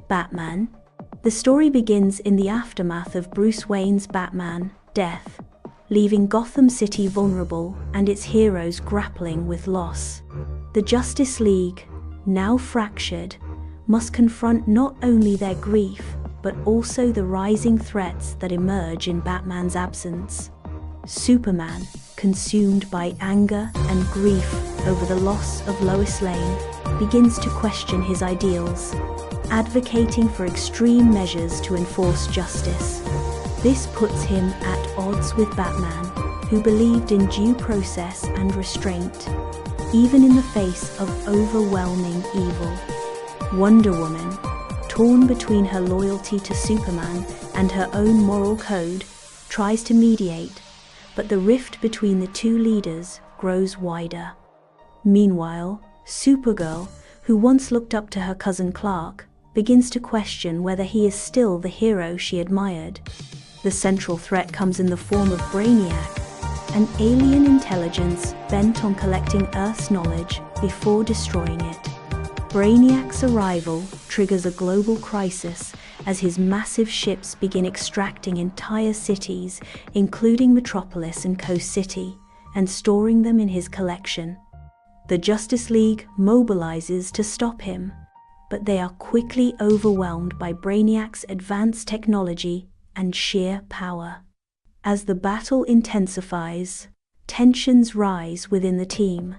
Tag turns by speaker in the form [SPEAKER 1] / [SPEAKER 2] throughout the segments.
[SPEAKER 1] Batman. The story begins in the aftermath of Bruce Wayne's Batman death, leaving Gotham City vulnerable and its heroes grappling with loss. The Justice League, now fractured, must confront not only their grief, but also the rising threats that emerge in Batman's absence. Superman, consumed by anger and grief over the loss of Lois Lane, begins to question his ideals, advocating for extreme measures to enforce justice. This puts him at odds with Batman, who believed in due process and restraint, even in the face of overwhelming evil. Wonder Woman, torn between her loyalty to Superman and her own moral code, tries to mediate, but the rift between the two leaders grows wider. Meanwhile, Supergirl, who once looked up to her cousin Clark, begins to question whether he is still the hero she admired. The central threat comes in the form of Brainiac, an alien intelligence bent on collecting Earth's knowledge before destroying it. Brainiac's arrival triggers a global crisis as his massive ships begin extracting entire cities, including Metropolis and Coast City, and storing them in his collection. The Justice League mobilizes to stop him, but they are quickly overwhelmed by Brainiac's advanced technology and sheer power. As the battle intensifies, tensions rise within the team.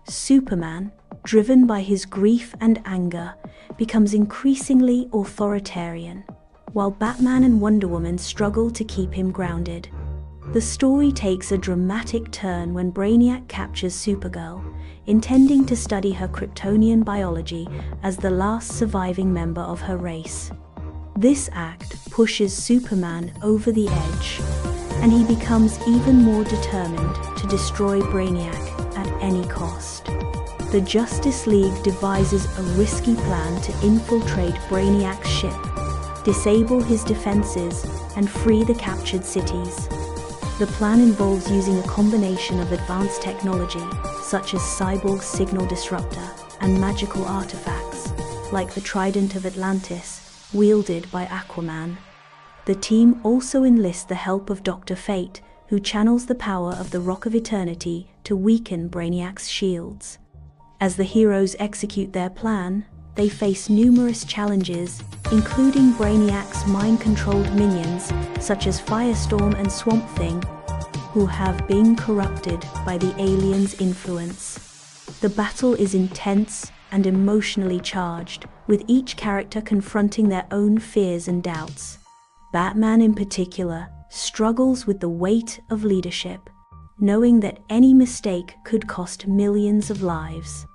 [SPEAKER 1] Superman, driven by his grief and anger, becomes increasingly authoritarian, while Batman and Wonder Woman struggle to keep him grounded. The story takes a dramatic turn when Brainiac captures Supergirl, intending to study her Kryptonian biology as the last surviving member of her race. This act pushes Superman over the edge, and he becomes even more determined to destroy Brainiac at any cost. The Justice League devises a risky plan to infiltrate Brainiac's ship, disable his defenses, and free the captured cities. The plan involves using a combination of advanced technology, such as Cyborg's signal disruptor and magical artifacts, like the Trident of Atlantis, wielded by Aquaman. The team also enlists the help of Dr. Fate, who channels the power of the Rock of Eternity to weaken Brainiac's shields. As the heroes execute their plan, they face numerous challenges, including Brainiac's mind-controlled minions, such as Firestorm and Swamp Thing, who have been corrupted by the aliens' influence. The battle is intense and emotionally charged, with each character confronting their own fears and doubts. Batman in particular struggles with the weight of leadership, knowing that any mistake could cost millions of lives.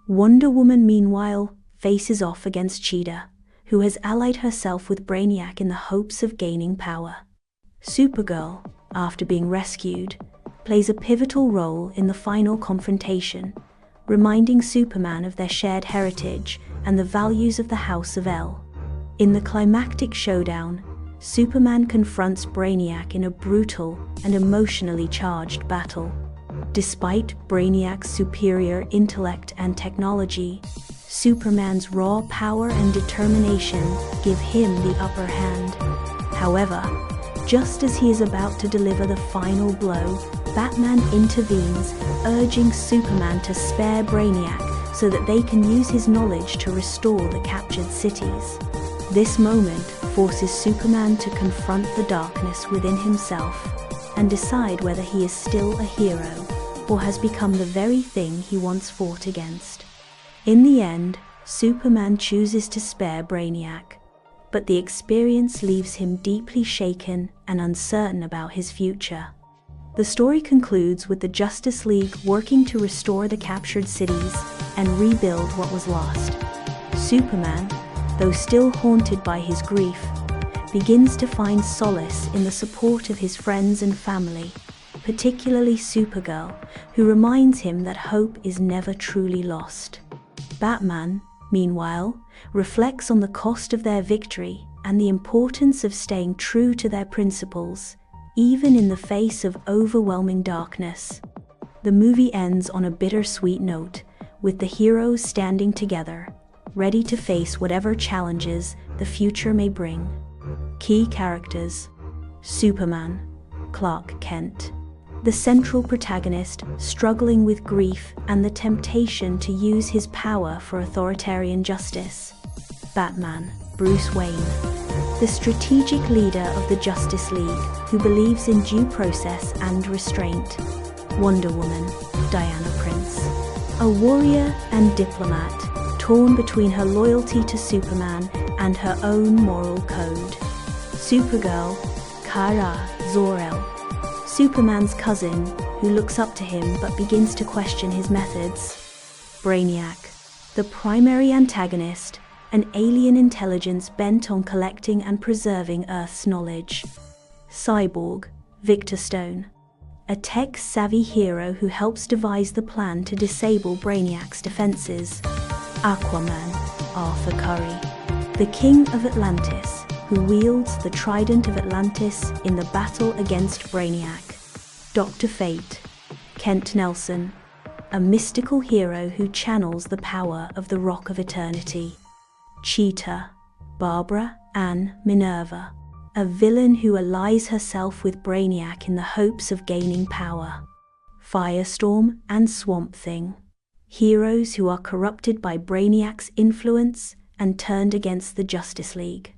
[SPEAKER 1] Wonder Woman, meanwhile, faces off against Cheetah, who has allied herself with Brainiac in the hopes of gaining power. Supergirl, after being rescued, plays a pivotal role in the final confrontation, reminding Superman of their shared heritage and the values of the House of El. In the climactic showdown, Superman confronts Brainiac in a brutal and emotionally charged battle. Despite Brainiac's superior intellect and technology, Superman's raw power and determination give him the upper hand. However, just as he is about to deliver the final blow, Batman intervenes, urging Superman to spare Brainiac so that they can use his knowledge to restore the captured cities. This moment forces Superman to confront the darkness within himself and decide whether he is still a hero or has become the very thing he once fought against. In the end, Superman chooses to spare Brainiac, but the experience leaves him deeply shaken and uncertain about his future. The story concludes with the Justice League working to restore the captured cities and rebuild what was lost. Superman, though still haunted by his grief, begins to find solace in the support of his friends and family, particularly Supergirl, who reminds him that hope is never truly lost. Batman, meanwhile, reflects on the cost of their victory and the importance of staying true to their principles, even in the face of overwhelming darkness. The movie ends on a bittersweet note, with the heroes standing together, ready to face whatever challenges the future may bring. Key characters: Superman, Clark Kent, the central protagonist struggling with grief and the temptation to use his power for authoritarian justice. Batman, Bruce Wayne, the strategic leader of the Justice League who believes in due process and restraint. Wonder Woman, Diana Prince, a warrior and diplomat torn between her loyalty to Superman and her own moral code. Supergirl, Kara Zor-El, Superman's cousin who looks up to him but begins to question his methods. Brainiac, the primary antagonist, an alien intelligence bent on collecting and preserving Earth's knowledge. Cyborg, Victor Stone, a tech-savvy hero who helps devise the plan to disable Brainiac's defenses. Aquaman, Arthur Curry, the King of Atlantis, who wields the Trident of Atlantis in the battle against Brainiac. Dr. Fate, Kent Nelson, a mystical hero who channels the power of the Rock of Eternity. Cheetah, Barbara Ann Minerva, a villain who allies herself with Brainiac in the hopes of gaining power. Firestorm and Swamp Thing, heroes who are corrupted by Brainiac's influence and turned against the Justice League.